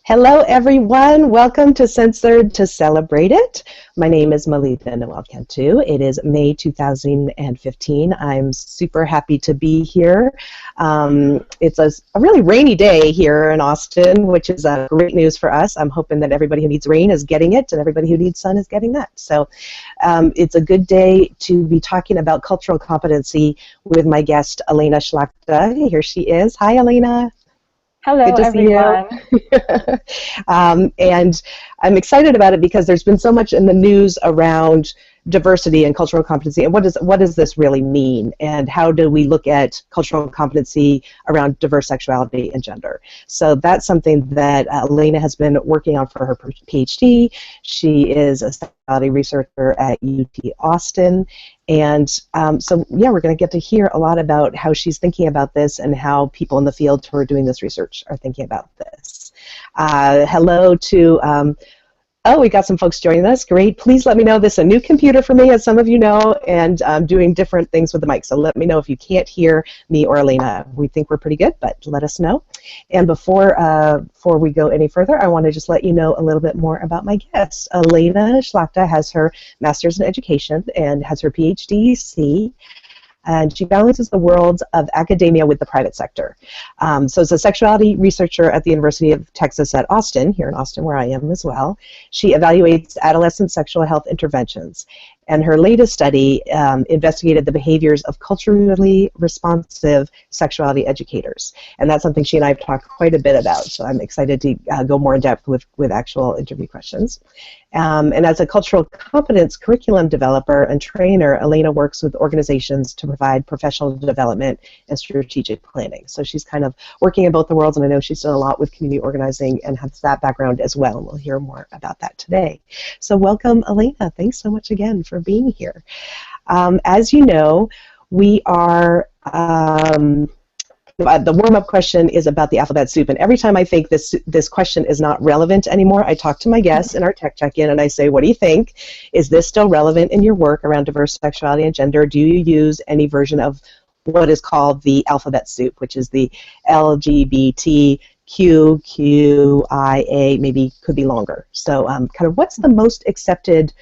Hello, everyone. Welcome to Censored to Celebrate It. My name is Melita Noël Cantú. It is May 2015. I'm super happy to be here. It's a really rainy day here in Austin, which is great news for us. I'm hoping that everybody who needs rain is getting it, and everybody who needs sun is getting that. So it's a good day to be talking about cultural competency with my guest, Alaina Szlachta. Here she is. Hi, Alaina. Hello, Good to everyone. See you. And I'm excited about it because there's been so much in the news around diversity and cultural competency, and what does this really mean, and how do we look at cultural competency around diverse sexuality and gender? So that's something that Alaina has been working on for her PhD. She is a sexuality researcher at UT Austin, and so yeah, we're going to get to hear a lot about how she's thinking about this and how people in the field who are doing this research are thinking about this. Hello to oh, we got some folks joining us. Great. Please let me know. This is a new computer for me, as some of you know, and I'm doing different things with the mic. So let me know if you can't hear me or Alaina. We think we're pretty good, but let us know. And before we go any further, I want to just let you know a little bit more about my guest. Alaina Szlachta has her master's in education and has her PhD.C. And she balances the worlds of academia with the private sector. So as a sexuality researcher at the University of Texas at Austin, here in Austin where I am as well, she evaluates adolescent sexual health interventions. And her latest study investigated the behaviors of culturally responsive sexuality educators. And that's something she and I have talked quite a bit about, so I'm excited to go more in depth with actual interview questions. And as a cultural competence curriculum developer and trainer, Alaina works with organizations to provide professional development and strategic planning. So she's kind of working in both the worlds, and I know she's done a lot with community organizing and has that background as well, and we'll hear more about that today. So welcome, Alaina. Thanks so much again for being here. As you know, we are the warm-up question is about the alphabet soup, and every time I think this question is not relevant anymore, I talk to my guests in our tech check-in and I say, what do you think? Is this still relevant in your work around diverse sexuality and gender? Do you use any version of what is called the alphabet soup, which is the LGBTQQIA, maybe could be longer. So kind of what's the most accepted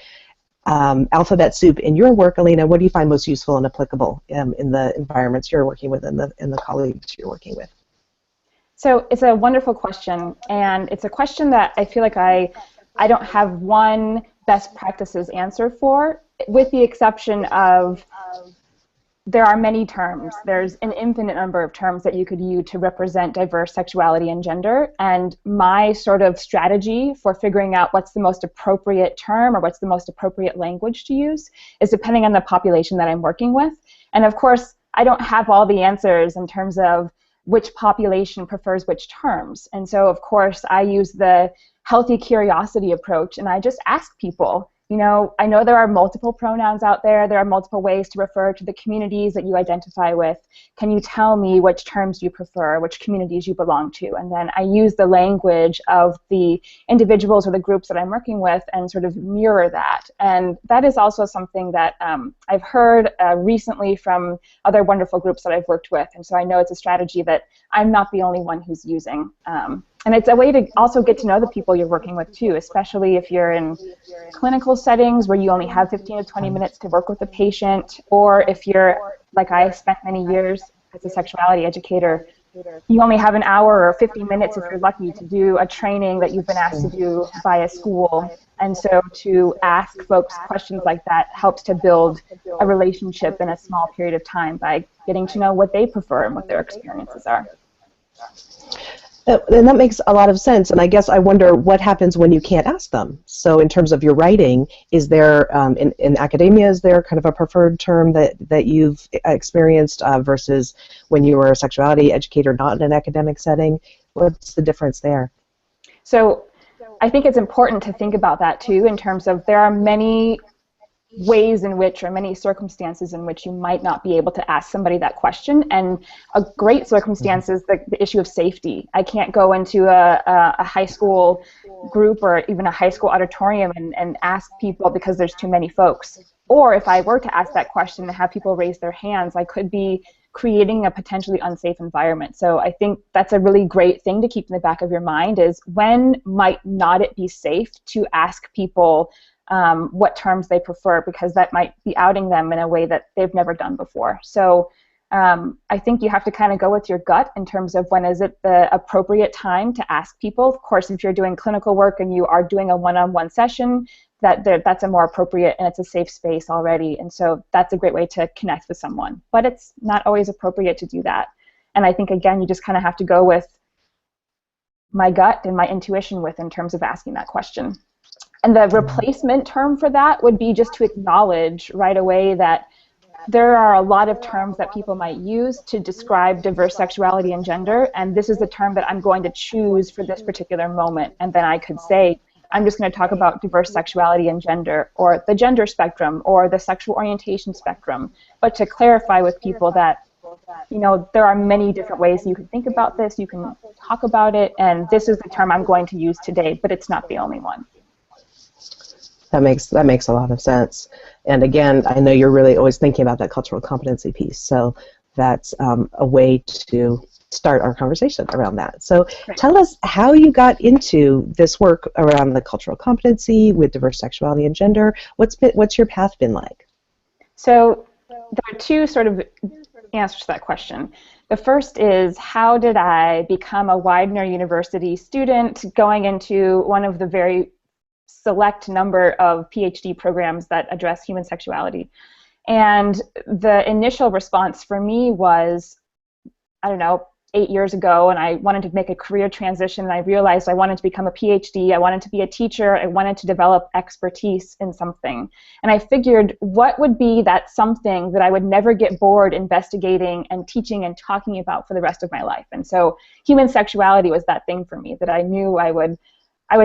alphabet soup in your work, Alaina? What do you find most useful and applicable in the environments you're working with and the colleagues you're working with? So it's a wonderful question, and it's a question that I feel like I don't have one best practices answer for, with the exception of there are many terms. There's an infinite number of terms that you could use to represent diverse sexuality and gender, and my sort of strategy for figuring out what's the most appropriate term or what's the most appropriate language to use is depending on the population that I'm working with. And of course, I don't have all the answers in terms of which population prefers which terms. And so, of course, I use the healthy curiosity approach, and I just ask people, you know, I know there are multiple pronouns out there. There are multiple ways to refer to the communities that you identify with. Can you tell me which terms you prefer, which communities you belong to? And then I use the language of the individuals or the groups that I'm working with and sort of mirror that. And that is also something that I've heard recently from other wonderful groups that I've worked with. And so I know it's a strategy that I'm not the only one who's using. And it's a way to also get to know the people you're working with too, especially if you're in clinical settings where you only have 15 to 20 minutes to work with a patient, or if you're, like I spent many years as a sexuality educator, you only have an hour or 50 minutes if you're lucky to do a training that you've been asked to do by a school. And so to ask folks questions like that helps to build a relationship in a small period of time by getting to know what they prefer and what their experiences are. And that makes a lot of sense, and I guess I wonder what happens when you can't ask them. So in terms of your writing, is there, in academia, is there kind of a preferred term that you've experienced versus when you were a sexuality educator not in an academic setting? What's the difference there? So I think it's important to think about that too, in terms of there are many ways in which, or many circumstances in which you might not be able to ask somebody that question, and a great circumstance is the issue of safety. I can't go into a high school group or even a high school auditorium and ask people because there's too many folks. Or if I were to ask that question and have people raise their hands, I could be creating a potentially unsafe environment. So I think that's a really great thing to keep in the back of your mind, is when might not it be safe to ask people what terms they prefer, because that might be outing them in a way that they've never done before. So I think you have to kind of go with your gut in terms of when is it the appropriate time to ask people. Of course, if you're doing clinical work and you are doing a one-on-one session, that's a more appropriate, and it's a safe space already, and so that's a great way to connect with someone. But it's not always appropriate to do that. And I think, again, you just kind of have to go with my gut and my intuition in terms of asking that question. And the replacement term for that would be just to acknowledge right away that there are a lot of terms that people might use to describe diverse sexuality and gender, and this is the term that I'm going to choose for this particular moment. And then I could say, I'm just going to talk about diverse sexuality and gender, or the gender spectrum, or the sexual orientation spectrum, but to clarify with people that, you know, there are many different ways you can think about this, you can talk about it, and this is the term I'm going to use today, but it's not the only one. That makes a lot of sense. And again, I know you're really always thinking about that cultural competency piece, so that's a way to start our conversation around that. So tell us how you got into this work around the cultural competency with diverse sexuality and gender. What's your path been like? So there are two sort of answers to that question. The first is, how did I become a Widener University student going into one of the very select number of PhD programs that address human sexuality? And the initial response for me was, I don't know, 8 years ago, and I wanted to make a career transition, and I realized I wanted to become a PhD, I wanted to be a teacher, I wanted to develop expertise in something. And I figured, what would be that something that I would never get bored investigating and teaching and talking about for the rest of my life? And so human sexuality was that thing for me, that I knew I would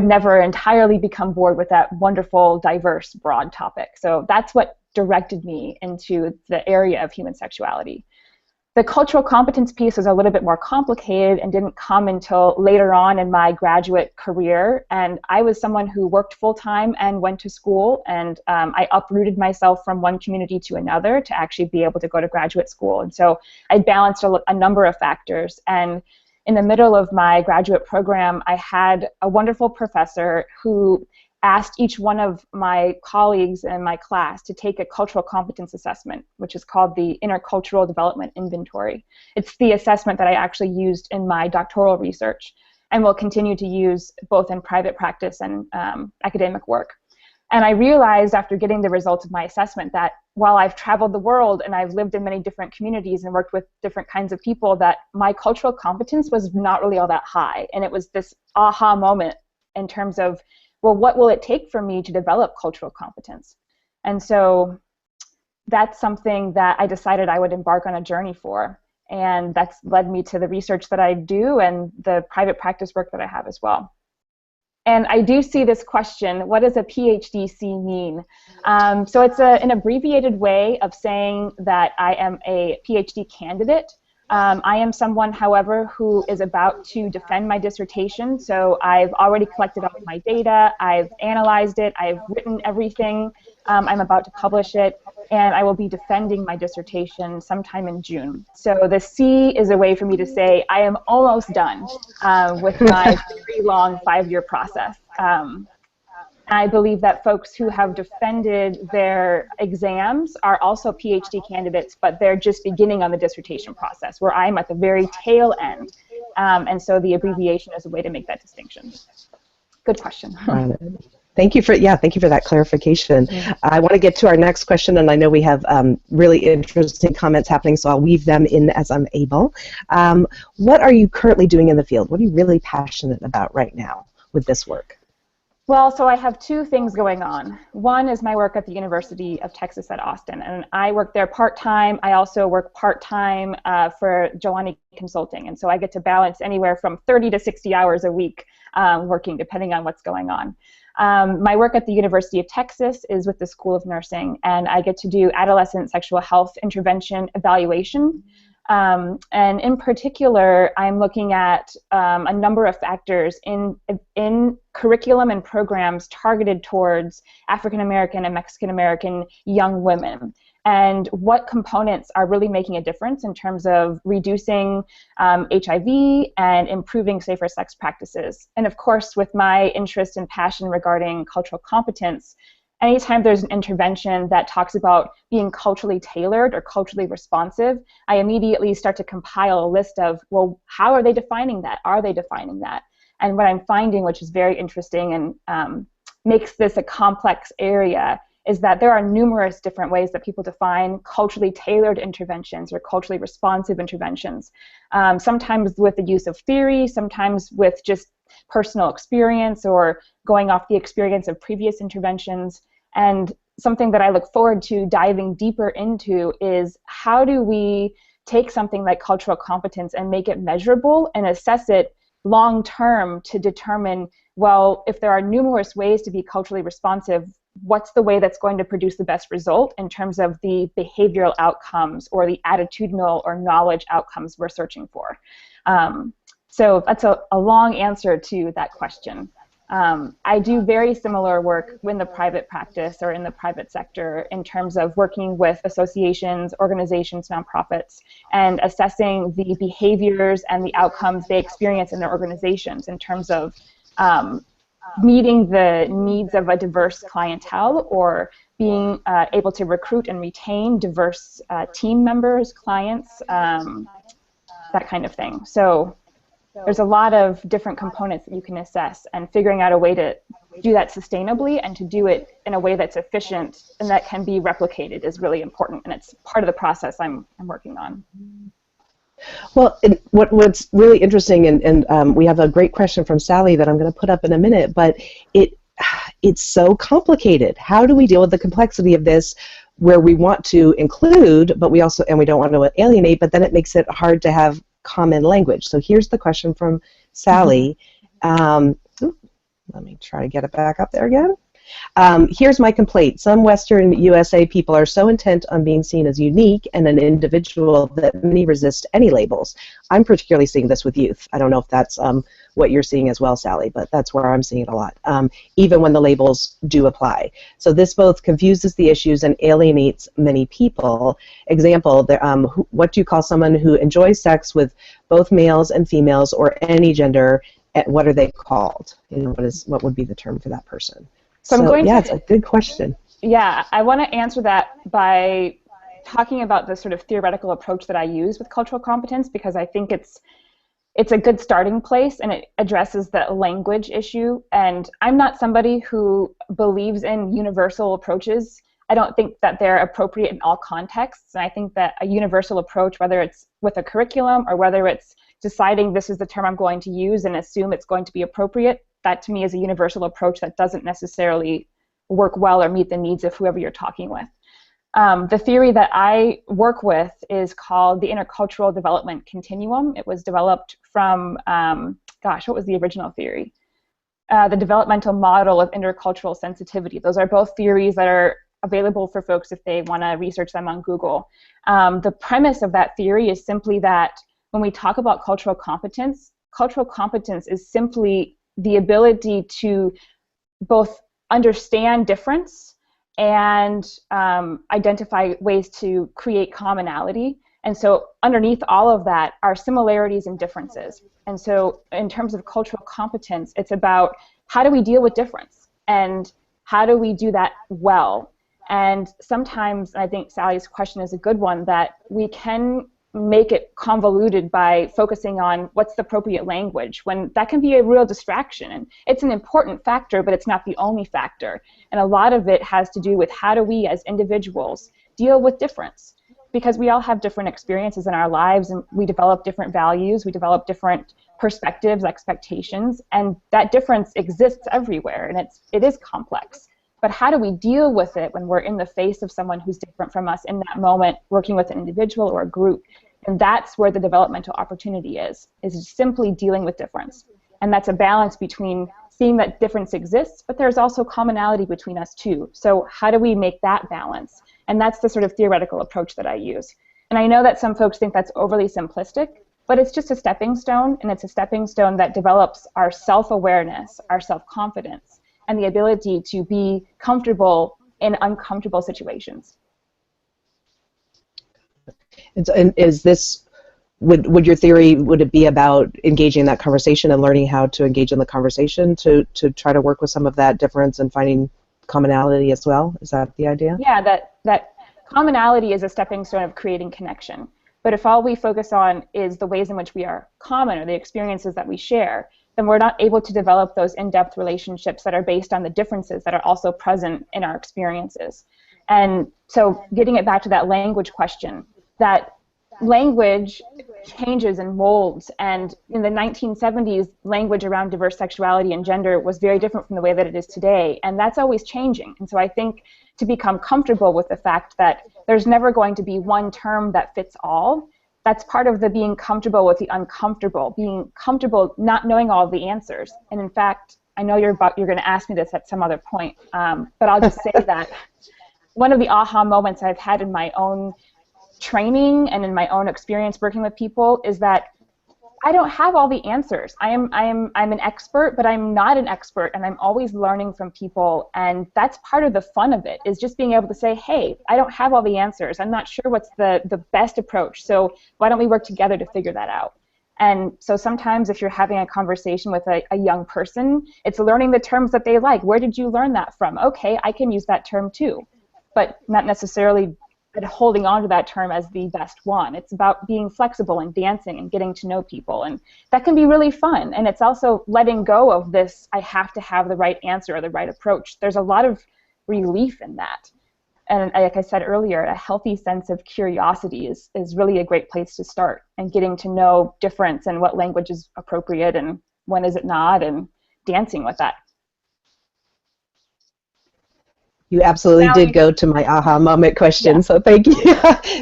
never entirely become bored with that wonderful, diverse, broad topic. So that's what directed me into the area of human sexuality. The cultural competence piece was a little bit more complicated and didn't come until later on in my graduate career. And I was someone who worked full-time and went to school, and I uprooted myself from one community to another to actually be able to go to graduate school. And so I balanced a number of factors. And in the middle of my graduate program, I had a wonderful professor who asked each one of my colleagues in my class to take a cultural competence assessment, which is called the Intercultural Development Inventory. It's the assessment that I actually used in my doctoral research and will continue to use both in private practice and academic work. And I realized after getting the results of my assessment that while I've traveled the world and I've lived in many different communities and worked with different kinds of people, that my cultural competence was not really all that high. And it was this aha moment in terms of, well, what will it take for me to develop cultural competence? And so that's something that I decided I would embark on a journey for. And that's led me to the research that I do and the private practice work that I have as well. And I do see this question, what does a PhD.C mean? So it's an abbreviated way of saying that I am a PhD candidate. I am someone, however, who is about to defend my dissertation, so I've already collected all of my data, I've analyzed it, I've written everything, I'm about to publish it, and I will be defending my dissertation sometime in June. So the C is a way for me to say I am almost done with my very long 5-year process. I believe that folks who have defended their exams are also PhD candidates, but they're just beginning on the dissertation process, where I'm at the very tail end. And so the abbreviation is a way to make that distinction. Good question. Thank you for that clarification. I want to get to our next question, and I know we have really interesting comments happening, so I'll weave them in as I'm able. What are you currently doing in the field? What are you really passionate about right now with this work? Well, so I have two things going on. One is my work at the University of Texas at Austin, and I work there part-time. I also work part-time for Jelani Consulting, and so I get to balance anywhere from 30 to 60 hours a week working, depending on what's going on. My work at the University of Texas is with the School of Nursing, and I get to do adolescent sexual health intervention evaluation. And in particular, I'm looking at a number of factors in curriculum and programs targeted towards African American and Mexican American young women. and what components are really making a difference in terms of reducing HIV and improving safer sex practices. And of course, with my interest and passion regarding cultural competence, anytime there's an intervention that talks about being culturally tailored or culturally responsive, I immediately start to compile a list of, well, how are they defining that? Are they defining that? And what I'm finding, which is very interesting and makes this a complex area, is that there are numerous different ways that people define culturally tailored interventions or culturally responsive interventions, sometimes with the use of theory, sometimes with just personal experience or going off the experience of previous interventions. And something that I look forward to diving deeper into is how do we take something like cultural competence and make it measurable and assess it long term to determine, well, if there are numerous ways to be culturally responsive, what's the way that's going to produce the best result in terms of the behavioral outcomes or the attitudinal or knowledge outcomes we're searching for. So that's a long answer to that question. I do very similar work in the private practice or in the private sector in terms of working with associations, organizations, nonprofits, and assessing the behaviors and the outcomes they experience in their organizations in terms of meeting the needs of a diverse clientele or being able to recruit and retain diverse team members, clients, that kind of thing. So there's a lot of different components that you can assess, and figuring out a way to do that sustainably and to do it in a way that's efficient and that can be replicated is really important, and it's part of the process I'm working on. Well, what's really interesting, and we have a great question from Sally that I'm going to put up in a minute, but it's so complicated. How do we deal with the complexity of this where we want to include, but we also, and we don't want to alienate, but then it makes it hard to have common language. So here's the question from Sally. Let me try to get it back up there again. Here's my complaint. Some Western USA people are so intent on being seen as unique and an individual that many resist any labels. I'm particularly seeing this with youth. I don't know if that's what you're seeing as well, Sally, but that's where I'm seeing it a lot, even when the labels do apply. So this both confuses the issues and alienates many people. Example, what do you call someone who enjoys sex with both males and females or any gender? What are they called? You know, what would be the term for that person? So I'm going to, it's a good question. Yeah, I want to answer that by talking about the sort of theoretical approach that I use with cultural competence, because I think it's a good starting place and it addresses the language issue. And I'm not somebody who believes in universal approaches. I don't think that they're appropriate in all contexts. And I think that a universal approach, whether it's with a curriculum or whether it's deciding this is the term I'm going to use and assume it's going to be appropriate, that to me is a universal approach that doesn't necessarily work well or meet the needs of whoever you're talking with. The theory that I work with is called the intercultural development continuum. It was developed from, what was the original theory? The developmental model of intercultural sensitivity. Those are both theories that are available for folks if they want to research them on Google. The premise of that theory is simply that when we talk about cultural competence is simply the ability to both understand difference and identify ways to create commonality. And so underneath all of that are similarities and differences. And so in terms of cultural competence, it's about how do we deal with difference and how do we do that well. And sometimes, I think Sally's question is a good one, that we can make it convoluted by focusing on what's the appropriate language, when that can be a real distraction. And it's an important factor, but it's not the only factor. And a lot of it has to do with how do we as individuals deal with difference, because we all have different experiences in our lives and we develop different values, we develop different perspectives, expectations, and that difference exists everywhere, and it is complex. But how do we deal with it when we're in the face of someone who's different from us in that moment, working with an individual or a group? And that's where the developmental opportunity is simply dealing with difference. And that's a balance between seeing that difference exists, but there's also commonality between us too. So how do we make that balance? And that's the sort of theoretical approach that I use. And I know that some folks think that's overly simplistic, but it's just a stepping stone, and it's a stepping stone that develops our self-awareness, our self-confidence, and the ability to be comfortable in uncomfortable situations. And is this, would your theory, would it be about engaging in that conversation and learning how to engage in the conversation to try to work with some of that difference and finding commonality as well? Is that the idea? Yeah, that commonality is a stepping stone of creating connection. But if all we focus on is the ways in which we are common or the experiences that we share, then we're not able to develop those in-depth relationships that are based on the differences that are also present in our experiences. And so getting it back to that language question, that language changes and molds, and in the 1970s, language around diverse sexuality and gender was very different from the way that it is today, and that's always changing. And so I think to become comfortable with the fact that there's never going to be one term that fits all, that's part of the being comfortable with the uncomfortable, being comfortable not knowing all the answers. And in fact, I know you're going to ask me this at some other point, but I'll just say that one of the aha moments I've had in my own training and in my own experience working with people is that I don't have all the answers. I'm an expert, but I'm not an expert, and I'm always learning from people, and that's part of the fun of it, is just being able to say, hey, I don't have all the answers. I'm not sure what's the best approach, so why don't we work together to figure that out? And so sometimes if you're having a conversation with a young person, it's learning the terms that they like. Where did you learn that from? Okay, I can use that term too, but not necessarily holding on to that term as the best one. It's about being flexible and dancing and getting to know people, and that can be really fun. And it's also letting go of this, I have to have the right answer or the right approach. There's a lot of relief in that. And like I said earlier, a healthy sense of curiosity is really a great place to start, and getting to know difference and what language is appropriate and when is it not, and dancing with that. You absolutely did go to my aha moment question, so thank you.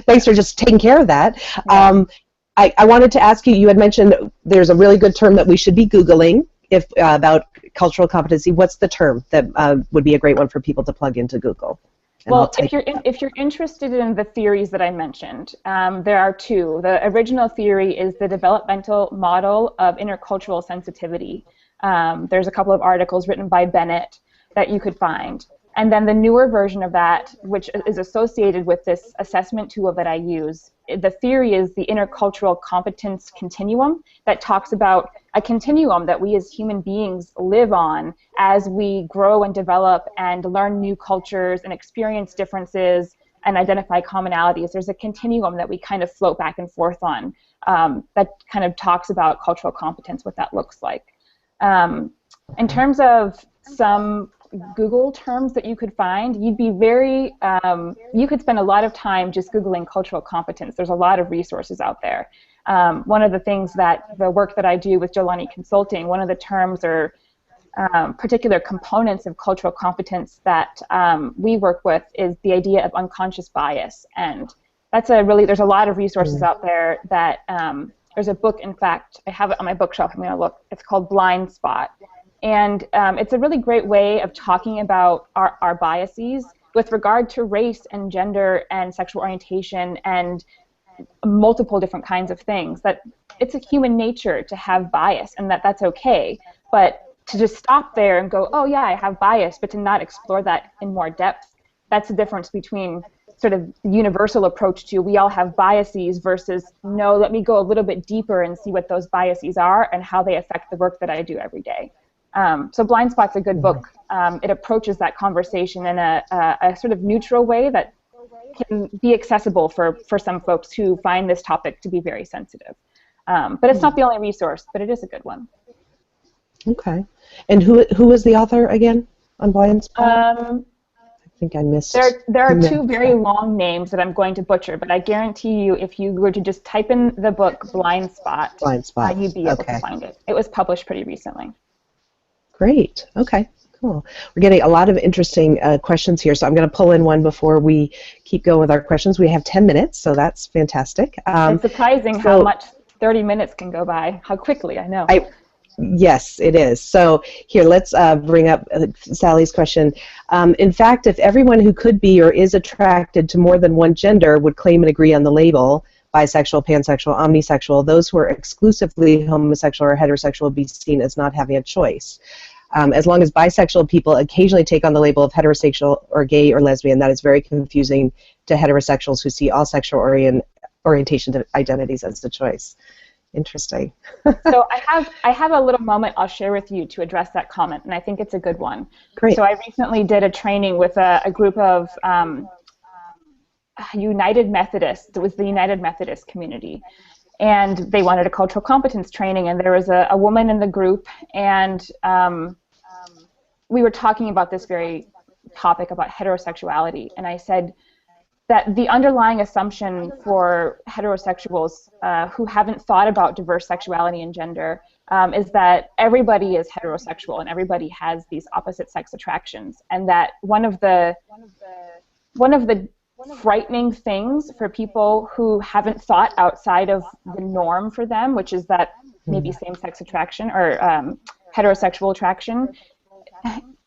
Thanks for just taking care of that. Yeah. I wanted to ask you, you had mentioned there's a really good term that we should be Googling about cultural competency. What's the term that would be a great one for people to plug into Google? And well, if you're interested in the theories that I mentioned, there are two. The original theory is the developmental model of intercultural sensitivity. There's a couple of articles written by Bennett that you could find. And then the newer version of that, which is associated with this assessment tool that I use, the theory is the intercultural competence continuum that talks about a continuum that we as human beings live on as we grow and develop and learn new cultures and experience differences and identify commonalities. There's a continuum that we kind of float back and forth on that kind of talks about cultural competence, what that looks like. In terms of some Google terms that you could find, you'd be very, you could spend a lot of time just Googling cultural competence. There's a lot of resources out there. One of the things that the work that I do with Jelani Consulting, one of the terms or particular components of cultural competence that we work with is the idea of unconscious bias. And that's there's a lot of resources out there that, there's a book, in fact, I have it on my bookshelf, I'm going to look, it's called Blind Spot. And it's a really great way of talking about our biases with regard to race and gender and sexual orientation and multiple different kinds of things. That it's a human nature to have bias, and that's okay. But to just stop there and go, oh yeah, I have bias, but to not explore that in more depth, that's the difference between sort of the universal approach to we all have biases versus no, let me go a little bit deeper and see what those biases are and how they affect the work that I do every day. So Blind Spot's a good book. It approaches that conversation in a sort of neutral way that can be accessible for some folks who find this topic to be very sensitive. But it's not the only resource, but it is a good one. Okay. And who is the author again on Blind Spot? I think I missed. There are two very long names that I'm going to butcher, but I guarantee you if you were to just type in the book Blind Spot, you'd be able to find it. It was published pretty recently. Great. Okay, cool. We're getting a lot of interesting questions here, so I'm going to pull in one before we keep going with our questions. We have 10 minutes, so that's fantastic. It's surprising how much 30 minutes can go by, how quickly, I know. Yes, it is. So here, let's bring up Sally's question. In fact, if everyone who could be or is attracted to more than one gender would claim and agree on the label, bisexual, pansexual, omnisexual, those who are exclusively homosexual or heterosexual would be seen as not having a choice. As long as bisexual people occasionally take on the label of heterosexual or gay or lesbian, that is very confusing to heterosexuals who see all sexual orientation to identities as the choice. Interesting. So I have a little moment I'll share with you to address that comment, and I think it's a good one. Great. So I recently did a training with a group of United Methodists. It was the United Methodist community, and they wanted a cultural competence training, and there was a woman in the group, and we were talking about this very topic about heterosexuality, and I said that the underlying assumption for heterosexuals who haven't thought about diverse sexuality and gender is that everybody is heterosexual and everybody has these opposite sex attractions, and that one of the frightening things for people who haven't thought outside of the norm for them, which is that maybe same-sex attraction or heterosexual attraction,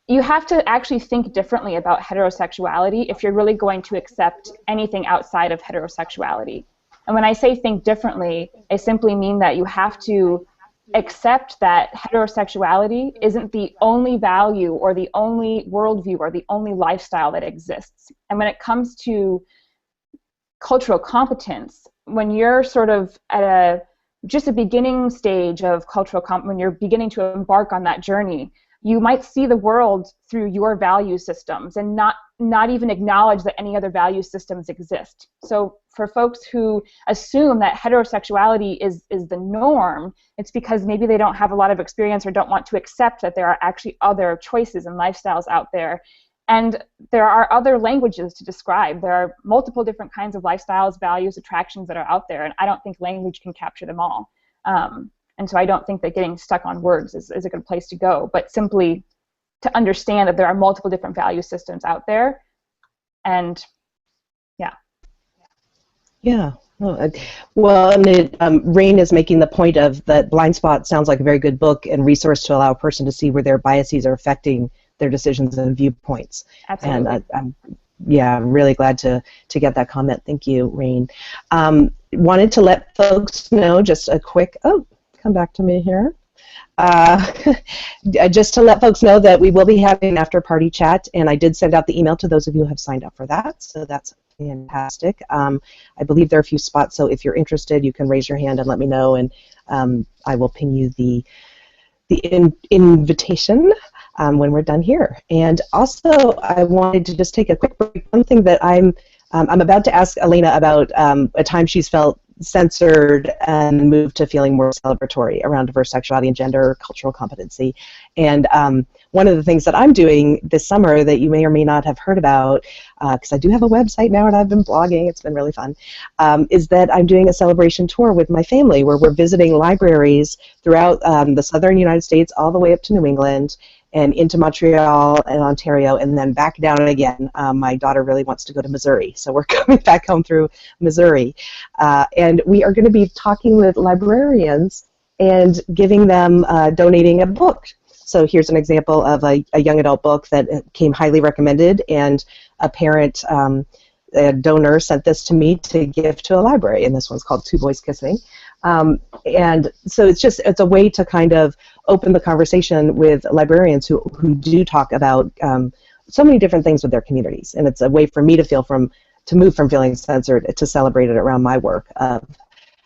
you have to actually think differently about heterosexuality if you're really going to accept anything outside of heterosexuality. And when I say think differently, I simply mean that you have to accept that heterosexuality isn't the only value or the only worldview or the only lifestyle that exists. And when it comes to cultural competence, when you're sort of at just a beginning stage of cultural when you're beginning to embark on that journey, you might see the world through your value systems and not even acknowledge that any other value systems exist. So for folks who assume that heterosexuality is the norm, it's because maybe they don't have a lot of experience or don't want to accept that there are actually other choices and lifestyles out there. And there are other languages to describe. There are multiple different kinds of lifestyles, values, attractions that are out there, and I don't think language can capture them all. And so I don't think that getting stuck on words is a good place to go, but simply to understand that there are multiple different value systems out there. And yeah. Yeah. Well, and Rain is making the point of that Blind Spot sounds like a very good book and resource to allow a person to see where their biases are affecting their decisions and viewpoints. Absolutely. And I'm really glad to get that comment. Thank you, Rain. Wanted to let folks know just a quick, come back to me here. Just to let folks know that we will be having an after-party chat, and I did send out the email to those of you who have signed up for that, so that's fantastic. I believe there are a few spots, so if you're interested, you can raise your hand and let me know, and I will ping you the invitation when we're done here. And also, I wanted to just take a quick break. One thing that I'm about to ask Alaina about a time she's felt censored and moved to feeling more celebratory around diverse sexuality and gender, cultural competency. And one of the things that I'm doing this summer that you may or may not have heard about, because I do have a website now and I've been blogging, it's been really fun, is that I'm doing a celebration tour with my family where we're visiting libraries throughout the southern United States all the way up to New England and into Montreal and Ontario, and then back down again. My daughter really wants to go to Missouri, so we're coming back home through Missouri. And we are going to be talking with librarians and giving them, donating a book. So here's an example of a young adult book that came highly recommended, and a parent, a donor sent this to me to give to a library, and this one's called Two Boys Kissing. And so it's a way to kind of open the conversation with librarians who do talk about so many different things with their communities, and it's a way for me to move from feeling censored to celebrate it around my work.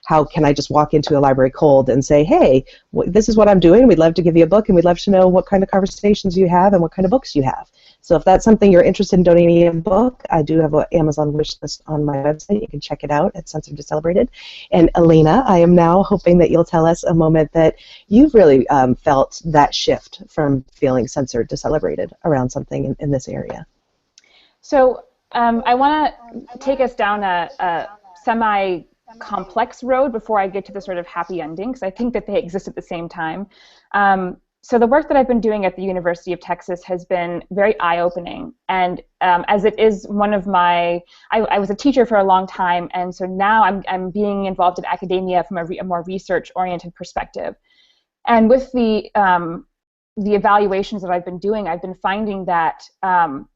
How can I just walk into a library cold and say, hey, this is what I'm doing, we'd love to give you a book, and we'd love to know what kind of conversations you have and what kind of books you have. So if that's something you're interested in donating a book, I do have an Amazon wish list on my website. You can check it out at Censored to Celebrated. And Alaina, I am now hoping that you'll tell us a moment that you've really felt that shift from feeling censored to celebrated around something in this area. So I want to take us down a semi-complex road before I get to the sort of happy ending, because I think that they exist at the same time. So the work that I've been doing at the University of Texas has been very eye-opening, and as it is one of my, I was a teacher for a long time, and so now I'm being involved in academia from a more research-oriented perspective. And with the evaluations that I've been doing, I've been finding that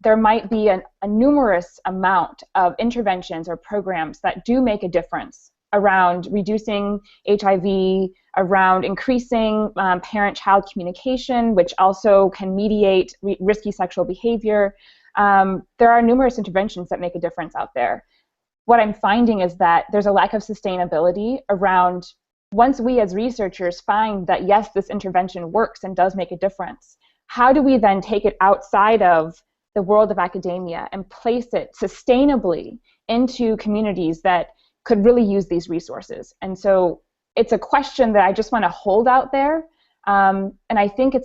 there might be a numerous amount of interventions or programs that do make a difference around reducing HIV, around increasing parent-child communication, which also can mediate risky sexual behavior. There are numerous interventions that make a difference out there. what I'm finding is that there's a lack of sustainability around, once we as researchers find that, yes, this intervention works and does make a difference, how do we then take it outside of the world of academia and place it sustainably into communities that could really use these resources? And so it's a question that I just want to hold out there. And I think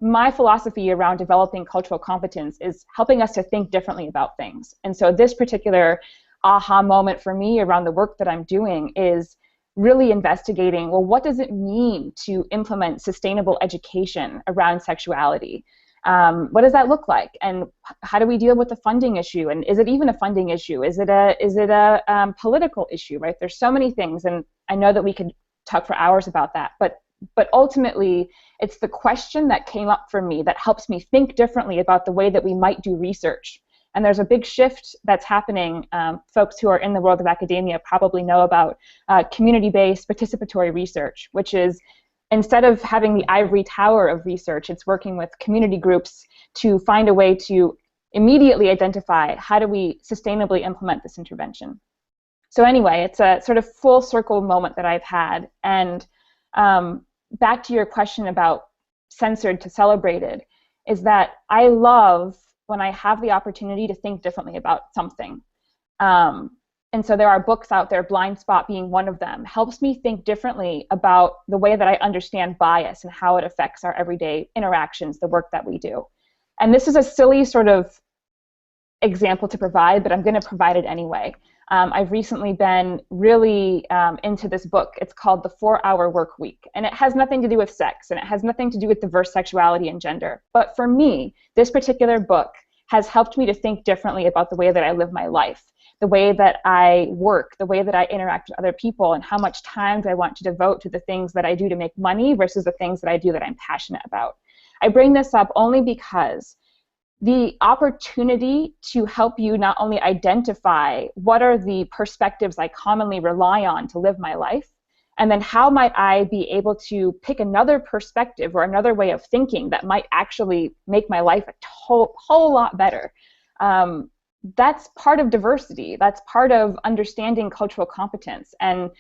my philosophy around developing cultural competence is helping us to think differently about things. And so this particular aha moment for me around the work that I'm doing is really investigating, well, what does it mean to implement sustainable education around sexuality? What does that look like? And how do we deal with the funding issue? And is it even a funding issue? Is it a political issue, right? There's so many things, and I know that we could talk for hours about that, but ultimately, it's the question that came up for me that helps me think differently about the way that we might do research. And there's a big shift that's happening. Folks who are in the world of academia probably know about community-based participatory research, which is, instead of having the ivory tower of research, it's working with community groups to find a way to immediately identify how do we sustainably implement this intervention. So anyway, it's a sort of full circle moment that I've had. And back to your question about censored to celebrated, is that I love when I have the opportunity to think differently about something. And so there are books out there, Blind Spot being one of them, helps me think differently about the way that I understand bias and how it affects our everyday interactions, the work that we do. And this is a silly sort of example to provide, but I'm going to provide it anyway. I've recently been really into this book. It's called The 4-Hour Work Week, and it has nothing to do with sex, and it has nothing to do with diverse sexuality and gender. But for me, this particular book has helped me to think differently about the way that I live my life, the way that I work, the way that I interact with other people, and how much time do I want to devote to the things that I do to make money versus the things that I do that I'm passionate about. I bring this up only because the opportunity to help you not only identify what are the perspectives I commonly rely on to live my life, and then how might I be able to pick another perspective or another way of thinking that might actually make my life a whole lot better. That's part of diversity. That's part of understanding cultural competence and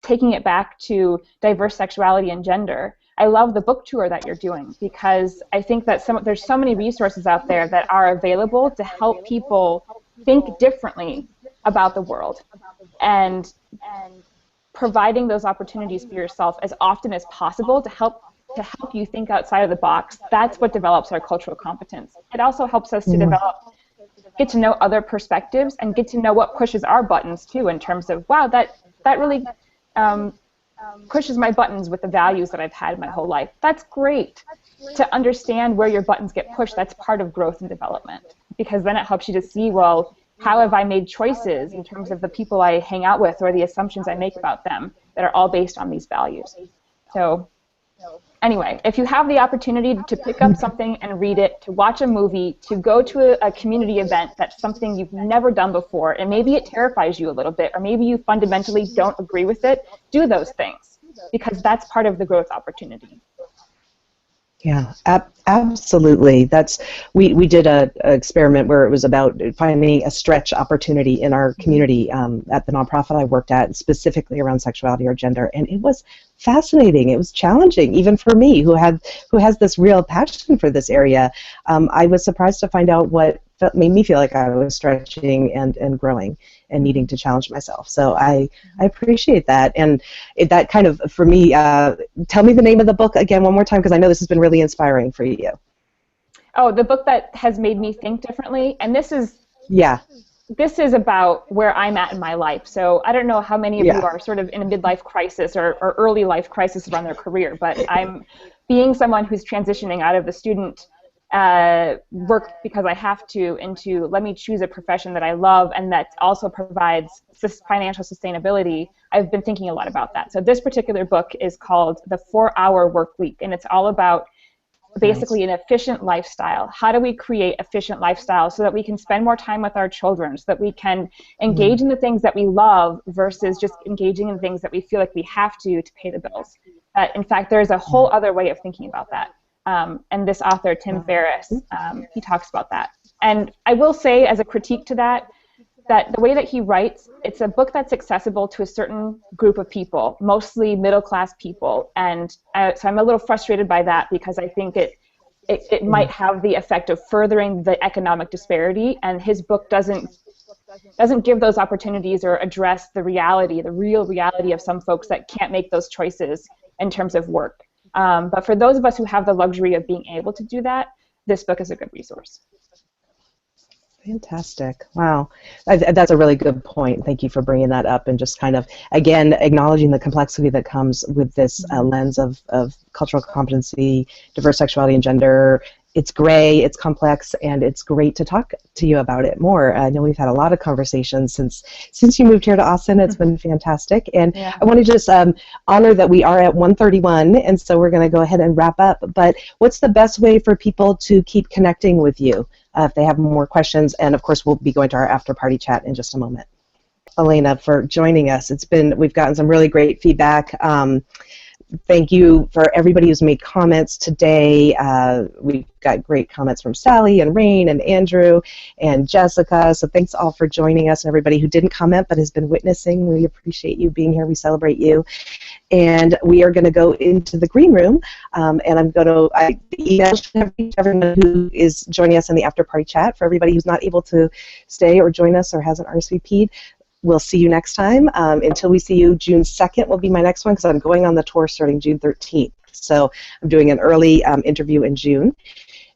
taking it back to diverse sexuality and gender. I love the book tour that you're doing, because I think that there's so many resources out there that are available to help people think differently about the world, and providing those opportunities for yourself as often as possible to help you think outside of the box. That's what develops our cultural competence. It also helps us to get to know other perspectives and get to know what pushes our buttons too, in terms of, wow, that really pushes my buttons with the values that I've had my whole life. That's great. To understand where your buttons get pushed, that's part of growth and development, because then it helps you to see, well, how have I made choices in terms of the people I hang out with or the assumptions I make about them that are all based on these values. So anyway, if you have the opportunity to pick up something and read it, to watch a movie, to go to a community event that's something you've never done before, and maybe it terrifies you a little bit, or maybe you fundamentally don't agree with it, do those things, because that's part of the growth opportunity. Yeah, absolutely. We did a experiment where it was about finding a stretch opportunity in our community at the nonprofit I worked at, specifically around sexuality or gender, and it was fascinating. It was challenging, even for me, who has this real passion for this area. I was surprised to find out what made me feel like I was stretching and growing and needing to challenge myself. So I appreciate that. And that kind of, for me, tell me the name of the book again one more time, because I know this has been really inspiring for you. Oh, the book that has made me think differently. And this is about where I'm at in my life. So I don't know how many of you are sort of in a midlife crisis or early life crisis around their career, but I'm being someone who's transitioning out of the student work because I have to into, let me choose a profession that I love and that also provides financial sustainability. I've been thinking a lot about that. So this particular book is called The 4-Hour Work Week, and it's all about basically an efficient lifestyle. How do we create efficient lifestyle so that we can spend more time with our children, so that we can engage in the things that we love versus just engaging in things that we feel like we have to pay the bills. In fact, there's a whole other way of thinking about that. And this author, Tim Ferriss, he talks about that. And I will say, as a critique to that, that the way that he writes, it's a book that's accessible to a certain group of people, mostly middle-class people, and so I'm a little frustrated by that because I think it might have the effect of furthering the economic disparity, and his book doesn't give those opportunities or address the reality, the real reality of some folks that can't make those choices in terms of work. But for those of us who have the luxury of being able to do that, this book is a good resource. Fantastic. Wow. That's a really good point. Thank you for bringing that up and just kind of, again, acknowledging the complexity that comes with this lens of cultural competency, diverse sexuality and gender. It's gray, it's complex, and it's great to talk to you about it more. I know we've had a lot of conversations since you moved here to Austin. It's been fantastic. And yeah. I want to just honor that we are at 1:31, and so we're going to go ahead and wrap up. But what's the best way for people to keep connecting with you if they have more questions? And of course, we'll be going to our after-party chat in just a moment. Alaina, for joining us. We've gotten some really great feedback. Thank you for everybody who's made comments today. We've got great comments from Sally and Rain and Andrew and Jessica. So thanks all for joining us, and everybody who didn't comment but has been witnessing. We appreciate you being here. We celebrate you. And we are going to go into the green room, and I'm going to email everyone who is joining us in the after party chat. For everybody who's not able to stay or join us or hasn't RSVP'd, we'll see you next time. Until we see you, June 2nd will be my next one because I'm going on the tour starting June 13th. So I'm doing an early interview in June,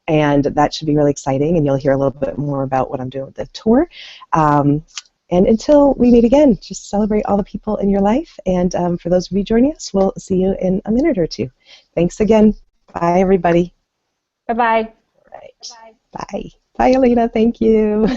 and that should be really exciting, and you'll hear a little bit more about what I'm doing with the tour. And until we meet again, just celebrate all the people in your life, and for those of you joining us, we'll see you in a minute or two. Thanks again. Bye, everybody. Bye-bye. All right. Bye. Bye, Alaina. Thank you.